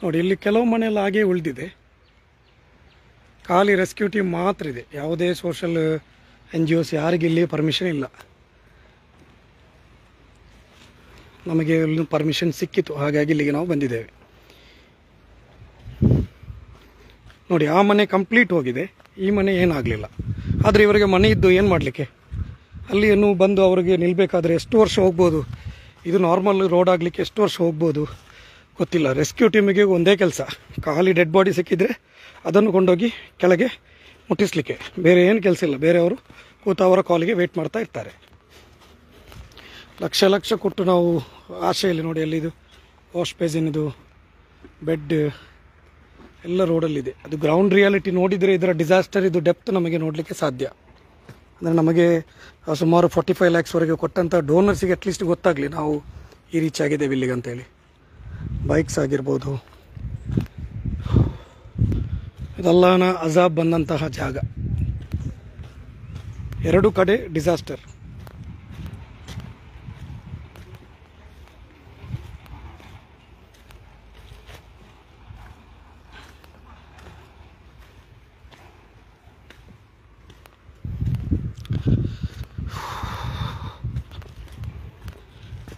ನೋಡಿ ಇಲ್ಲಿ ಕೆಲವು ಮನೆಯೆಲ್ಲ ಹಾಗೆ ಉಳಿದಿದೆ, ಖಾಲಿ ರೆಸ್ಕ್ಯೂ ಟೀಮ್ ಮಾತ್ರ ಇದೆ. ಯಾವುದೇ ಸೋಷಲ್ NGOs ಯಾರಿಗೆ ಇಲ್ಲಿ ಪರ್ಮಿಷನ್ ಇಲ್ಲ. ನಮಗೆ ಇಲ್ಲಿ ಪರ್ಮಿಷನ್ ಸಿಕ್ಕಿತು, ಹಾಗಾಗಿ ಇಲ್ಲಿಗೆ ನಾವು ಬಂದಿದ್ದೇವೆ. ನೋಡಿ ಆ ಮನೆ ಕಂಪ್ಲೀಟ್ ಹೋಗಿದೆ, ಈ ಮನೆ ಏನಾಗಲಿಲ್ಲ. ಆದರೆ ಇವರಿಗೆ ಮನೆ ಇದ್ದು ಏನು ಮಾಡಲಿಕ್ಕೆ, ಅಲ್ಲಿ ಏನು ಬಂದು ಅವರಿಗೆ ನಿಲ್ಲಬೇಕಾದ್ರೆ ಎಷ್ಟು ವರ್ಷ ಹೋಗ್ಬೋದು, ಇದು ನಾರ್ಮಲ್ ರೋಡ್ ಆಗಲಿಕ್ಕೆ ಎಷ್ಟು ವರ್ಷ ಹೋಗ್ಬೋದು ಗೊತ್ತಿಲ್ಲ. ರೆಸ್ಕ್ಯೂ ಟೀಮಿಗೆ ಒಂದೇ ಕೆಲಸ, ಖಾಲಿ ಡೆಡ್ ಬಾಡಿ ಸಿಕ್ಕಿದರೆ ಅದನ್ನು ಕೊಂಡೋಗಿ ಕೆಳಗೆ ಮುಟ್ಟಿಸ್ಲಿಕ್ಕೆ, ಬೇರೆ ಏನು ಕೆಲಸ ಇಲ್ಲ. ಬೇರೆಯವರು ಕೂತು ಅವರ ಕಾಲಿಗೆ ವೆಯ್ಟ್ ಮಾಡ್ತಾ ಇರ್ತಾರೆ. ಲಕ್ಷ ಲಕ್ಷ ಕೊಟ್ಟು ನಾವು ಆಶೆಯಲ್ಲಿ ನೋಡಿ, ಅಲ್ಲಿ ಇದು ವಾಶ್ ಬೇಸಿನ್, ಇದು ಬೆಡ್ ಎಲ್ಲ ರೋಡಲ್ಲಿದೆ. ಅದು ಗ್ರೌಂಡ್ ರಿಯಾಲಿಟಿ ನೋಡಿದರೆ ಇದರ ಡಿಸಾಸ್ಟರ್ ಇದು ಡೆಪ್ತ್ ನಮಗೆ ನೋಡಲಿಕ್ಕೆ ಸಾಧ್ಯ. ಅಂದರೆ ನಮಗೆ ಸುಮಾರು 45 lakhsವರೆಗೆ ಕೊಟ್ಟಂಥ ಡೋನರ್ಸಿಗೆ ಅಟ್ಲೀಸ್ಟ್ ಗೊತ್ತಾಗಲಿ ನಾವು ಈ ರೀಚ್ ಆಗಿದ್ದೇವೆ ಇಲ್ಲಿಗೆ ಅಂತೇಳಿ. ಬೈಕ್ಸ್ ಆಗಿರ್ಬೋದು, ಇದೆಲ್ಲನ ಅಜಾಬ್ ಬಂದಂತಹ ಜಾಗ. ಎರಡು ಕಡೆ ಡಿಸಾಸ್ಟರ್.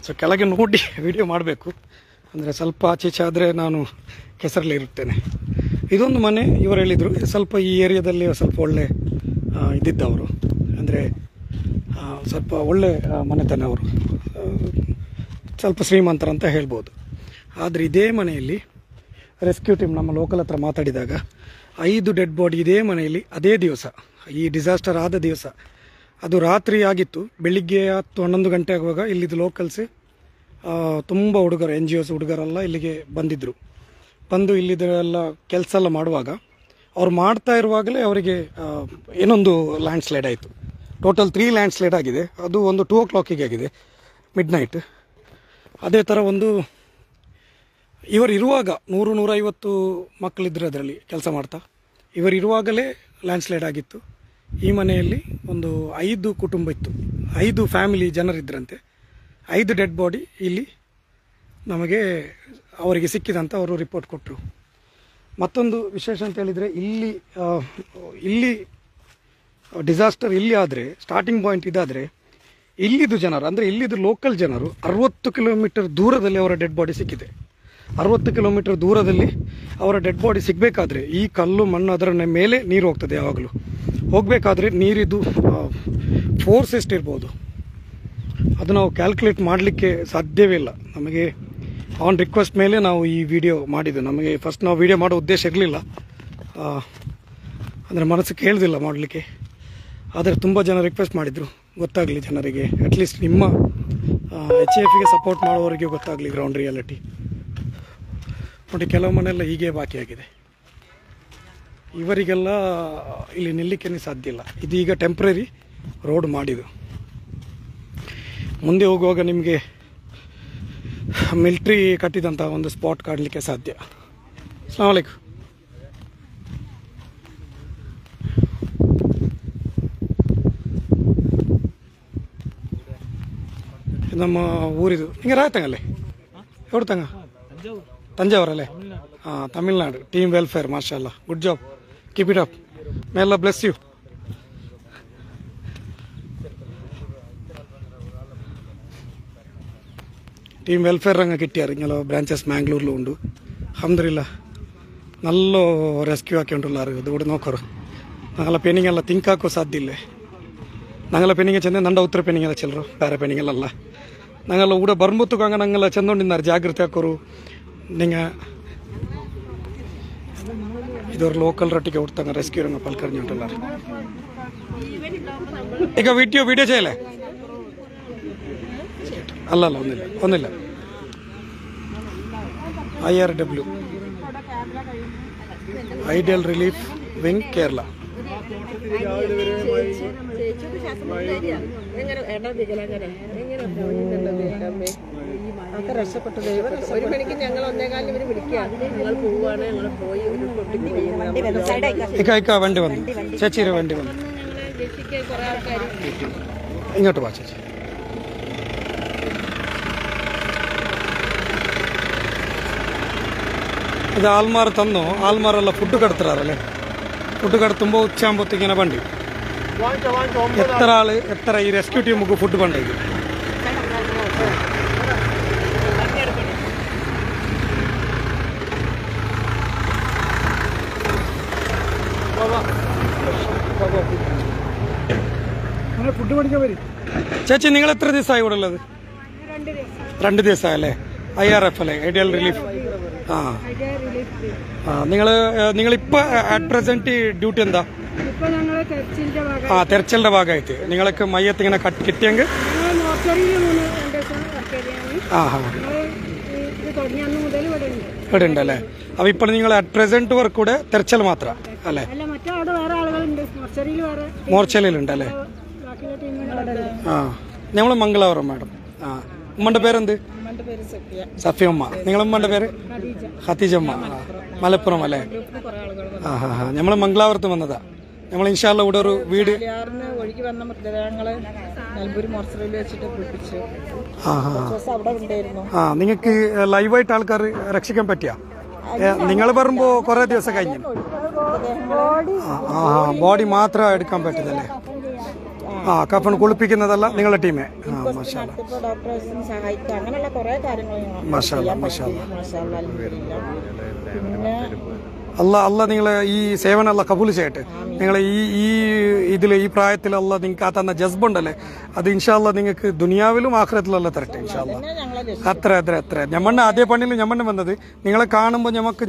ಸೊ ಕೆಳಗೆ ನೋಡಿ ವಿಡಿಯೋ ಮಾಡಬೇಕು, ಅಂದರೆ ಸ್ವಲ್ಪ ಆಚೀಚೆ ಆದರೆ ನಾನು ಕೆಸರಲ್ಲಿ ಇರುತ್ತೇನೆ. ಇದೊಂದು ಮನೆ ಇವರು ಹೇಳಿದರು, ಸ್ವಲ್ಪ ಈ ಏರಿಯಾದಲ್ಲಿ ಸ್ವಲ್ಪ ಒಳ್ಳೆ ಇದ್ದಿದ್ದವರು, ಅಂದರೆ ಸ್ವಲ್ಪ ಒಳ್ಳೆ ಮನೆತನ ಅವರು, ಸ್ವಲ್ಪ ಶ್ರೀಮಂತರಂತ ಹೇಳ್ಬೋದು. ಆದರೆ ಇದೇ ಮನೆಯಲ್ಲಿ ರೆಸ್ಕ್ಯೂ ಟೀಮ್ ನಮ್ಮ ಲೋಕಲ್ ಹತ್ರ ಮಾತಾಡಿದಾಗ 5 ಡೆಡ್ ಬಾಡಿ ಇದೇ ಮನೆಯಲ್ಲಿ ಅದೇ ದಿವಸ, ಈ ಡಿಸಾಸ್ಟರ್ ಆದ ದಿವಸ, ಅದು ರಾತ್ರಿ ಆಗಿತ್ತು. ಬೆಳಿಗ್ಗೆ 10-11 ಗಂಟೆ ಆಗುವಾಗ ಇಲ್ಲಿದ್ದು ಲೋಕಲ್ಸ್ ತುಂಬ ಹುಡುಗರು, NGOs ಹುಡುಗರೆಲ್ಲ ಇಲ್ಲಿಗೆ ಬಂದಿದ್ದರು. ಬಂದು ಇಲ್ಲಿದ್ದೆಲ್ಲ ಕೆಲಸ ಎಲ್ಲ ಮಾಡುವಾಗ, ಅವ್ರು ಮಾಡ್ತಾ ಇರುವಾಗಲೇ ಅವರಿಗೆ ಏನೊಂದು ಲ್ಯಾಂಡ್ ಸ್ಲೈಡ್ ಆಯಿತು. ಟೋಟಲ್ 3 ಲ್ಯಾಂಡ್ ಸ್ಲೈಡ್ ಆಗಿದೆ. ಅದು ಒಂದು 2 o'clock ಆಗಿದೆ, ಮಿಡ್ ನೈಟ್. ಅದೇ ಥರ ಒಂದು ಇವರಿರುವಾಗ 100-150 ಮಕ್ಕಳಿದ್ರು ಅದರಲ್ಲಿ ಕೆಲಸ ಮಾಡ್ತಾ, ಇವರಿರುವಾಗಲೇ ಲ್ಯಾಂಡ್ ಸ್ಲೈಡ್ ಆಗಿತ್ತು. ಈ ಮನೆಯಲ್ಲಿ ಒಂದು 5 ಕುಟುಂಬ ಇತ್ತು, 5 ಫ್ಯಾಮಿಲಿ ಜನರಿದ್ದರಂತೆ. 5 ಡೆಡ್ ಬಾಡಿ ಇಲ್ಲಿ ನಮಗೆ ಅವರಿಗೆ ಸಿಕ್ಕಿದಂತ ಅವರು ರಿಪೋರ್ಟ್ ಕೊಟ್ಟರು. ಮತ್ತೊಂದು ವಿಶೇಷ ಅಂತ ಹೇಳಿದರೆ, ಇಲ್ಲಿ ಡಿಸಾಸ್ಟರ್ ಇಲ್ಲಿ ಆದರೆ, ಸ್ಟಾರ್ಟಿಂಗ್ ಪಾಯಿಂಟ್ ಇದಾದರೆ, ಇಲ್ಲಿದ್ದು ಜನರು ಅಂದರೆ ಇಲ್ಲಿದ್ದು ಲೋಕಲ್ ಜನರು 60 ಕಿಲೋಮೀಟರ್ ದೂರದಲ್ಲಿ ಅವರ ಡೆಡ್ ಬಾಡಿ ಸಿಕ್ಕಿದೆ. 60 ಕಿಲೋಮೀಟರ್ ದೂರದಲ್ಲಿ ಅವರ ಡೆಡ್ ಬಾಡಿ ಸಿಗಬೇಕಾದ್ರೆ ಈ ಕಲ್ಲು ಮಣ್ಣು ಅದರ ಮೇಲೆ ನೀರು ಹೋಗ್ತದೆ. ಯಾವಾಗಲೂ ಹೋಗಬೇಕಾದ್ರೆ ನೀರಿದ್ದು ಫೋರ್ಸ್ ಎಷ್ಟಿರ್ಬೋದು ಅದು ನಾವು ಕ್ಯಾಲ್ಕುಲೇಟ್ ಮಾಡಲಿಕ್ಕೆ ಸಾಧ್ಯವೇ ಇಲ್ಲ. ನಮಗೆ ಆನ್ ರಿಕ್ವೆಸ್ಟ್ ಮೇಲೆ ನಾವು ಈ ವಿಡಿಯೋ ಮಾಡಿದ್ದು. ನಮಗೆ ಫಸ್ಟ್ ನಾವು ವಿಡಿಯೋ ಮಾಡೋ ಉದ್ದೇಶ ಇರಲಿಲ್ಲ, ಅಂದರೆ ಮನಸ್ಸು ಕೇಳಿದಿಲ್ಲ ಮಾಡಲಿಕ್ಕೆ. ಆದರೆ ತುಂಬ ಜನ ರಿಕ್ವೆಸ್ಟ್ ಮಾಡಿದರು, ಗೊತ್ತಾಗಲಿ ಜನರಿಗೆ, ಅಟ್ಲೀಸ್ಟ್ ನಿಮ್ಮ HAFಗೆ ಸಪೋರ್ಟ್ ಮಾಡೋವರಿಗೆ ಗೊತ್ತಾಗಲಿ ಗ್ರೌಂಡ್ ರಿಯಾಲಿಟಿ. ನೋಡಿ ಕೆಲವು ಮನೆಯೆಲ್ಲ ಹೀಗೆ ಬಾಕಿಯಾಗಿದೆ. ಇವರಿಗೆಲ್ಲ ಇಲ್ಲಿ ನಿಲ್ಲಲಿಕ್ಕೆ ಸಾಧ್ಯ ಇಲ್ಲ. ಇದೀಗ ಟೆಂಪ್ರರಿ ರೋಡ್ ಮಾಡಿದ್ದು. ಮುಂದೆ ಹೋಗುವಾಗ ನಿಮಗೆ ಮಿಲ್ಟ್ರಿ ಕಟ್ಟಿದಂಥ ಒಂದು ಸ್ಪಾಟ್ ಕಾಡಲಿಕ್ಕೆ ಸಾಧ್ಯ. ಅಸ್ಸಲಾಮು ಅಲೈಕುಂ. ನಮ್ಮ ಊರಿದು ಹಿಂಗೆ ರಾಯ್ತಂಗಲ್ಲೇ ಎവിടെ ತಂಗ ತಂಜಾವೂರಲ್ಲೇ? ಹಾಂ, ತಮಿಳ್ನಾಡು. ಟೀಮ್ ವೆಲ್ಫೇರ್, ಮಾಶಾಲ್ಲ, good job, keep it up, may ಅಲ್ಲಾ ಬ್ಲೆಸ್ ಯು. ടീം വെൽഫെയർ ರಂಗ കിട്ടിയാറ് ഇങ്ങനെ ബ്രാഞ്ചസ് മാംഗ്ലൂരിലും ഉണ്ട്. അൽഹംദുലില്ലാ നല്ല ರೆಸ್ಕ್ಯೂ ಹಾಕೊಂಡುಲ್ಲಾರು. ಅದು ಕೂಡ ನೋಕರು ഞങ്ങളെ പെണ്ണിങ്ങെಲ್ಲ ತಿಂಕಾಕೋ ಸಾಧ್ಯ ಇಲ್ಲ. ഞങ്ങളെ പെണ്ണിങ്ങ ಚೆಂದ ನಂಡ ಉತ್ತರ പെണ്ണിങ്ങೆಲ್ಲ ಚೆಲ್ಲರು, ಬೇರೆ പെണ്ണിങ്ങെಲ್ಲ ഞങ്ങളെ ಊಡ ಬರ್ಮುತ್ತುಕಾಗ ഞങ്ങളെ ಚೆಂದೊಂಡಿದ್ದಾರೆ ಜಾಗೃತಿ ಹಾಕೋರು. ನಿಂಗೆ ಇದರ ಲೋಕಲ್ ರೊಟ್ಟಿಗೆ ಹುಡ್ತಂಗ ರೆಸ್ಕ್ಯೂ ರಂಗ ಪಲ್ಕರ್ഞ്ഞി ಉಂಟುಲ್ಲಾರು. ಈಗ ವಿಡಿಯೋ ചെയ്യലേ? ಅಲ್ಲಲ್ಲ, ಒಂದಿಲ್ಲ. IRW ideal relief wing Kerala. വണ്ടി വന്നു ചേച്ചിയുടെ വണ്ടി വന്നു. ഇങ്ങോട്ട് വാ ചേച്ചി. ഇത് ആൾമാർ തന്നു. ആൾമാരെല്ലാം ഫുഡ് കടത്തുറാറല്ലേ. ഫുഡ് കടത്തുമ്പോൾ ഉച്ചയാകുമ്പോഴത്തേക്ക് ഇങ്ങനെ വണ്ടി എത്ര ഈ റെസ്ക്യൂ ടീമുക്ക് ഫുഡ് പണ്ടേക്ക്. ഫുഡ് പഠിക്കാൻ വരും. ചേച്ചി നിങ്ങൾ എത്ര ദിവസമായി ഇവിടെ ഉള്ളത്? 2 ദിവസമായല്ലേ. IRF അല്ലേ, ഐഡിയൽ റിലീഫ്. നിങ്ങളിപ്പോ അറ്റ് പ്രസന്റ് ഡ്യൂട്ടി എന്താ? തെരച്ചിലിന്റെ ഭാഗമായിട്ട് നിങ്ങൾക്ക് മയ്യത്ത് ഇങ്ങനെ കിട്ടിയെങ്കിൽ ഇവിടെ ഉണ്ടല്ലേ. അപ്പൊ ഇപ്പൊ നിങ്ങൾ അറ്റ് പ്രസന്റ് വർക്ക് കൂടെ തെരച്ചിൽ മാത്രം അല്ലേ? മോർച്ചലിലുണ്ടല്ലേ. ഞമ്മള് മംഗളാപുരം മാഡം. ഉമ്മന്റെ പേരെന്ത്? സഫിയമ്മ. നിങ്ങളെ ഉമ്മന്റെ പേര്? ഖദീജമ്മ. മലപ്പുറം അല്ലേ. നമ്മള് മംഗളാപുരത്ത് വന്നതാ. നമ്മൾ ഇൻഷാല്ല ഇവിടെ ഒരു വീട് നിങ്ങൾക്ക് ലൈവായിട്ട് ആൾക്കാർ രക്ഷിക്കാൻ പറ്റിയ? നിങ്ങൾ പറയുമ്പോ കുറെ ദിവസം കഴിഞ്ഞു. ബോഡി മാത്രം എടുക്കാൻ പറ്റുന്നല്ലേ. കഫൺ കുളിപ്പിക്കുന്നതല്ല നിങ്ങളുടെ ടീമേ. അല്ല നിങ്ങളെ ഈ സേവനം അല്ല കബൂൽ ചെയ്യട്ടെ. നിങ്ങളെ ഈ ഇതില് ഈ പ്രായത്തിൽ അല്ല നിങ്ങൾക്ക് ആ തന്ന ജസ്ബുണ്ടല്ലേ, അത് ഇൻഷാല്ല നിങ്ങൾക്ക് ദുനിയാവിലും ആഖിറത്തിലല്ല തരട്ടെ ഇൻഷാല്ല. അത്ര ഞമ്മണ്ണ അതേ പണിയിൽ ഞമ്മണ്ണ വന്നത്. നിങ്ങളെ കാണുമ്പോൾ ഞമ്മക്ക്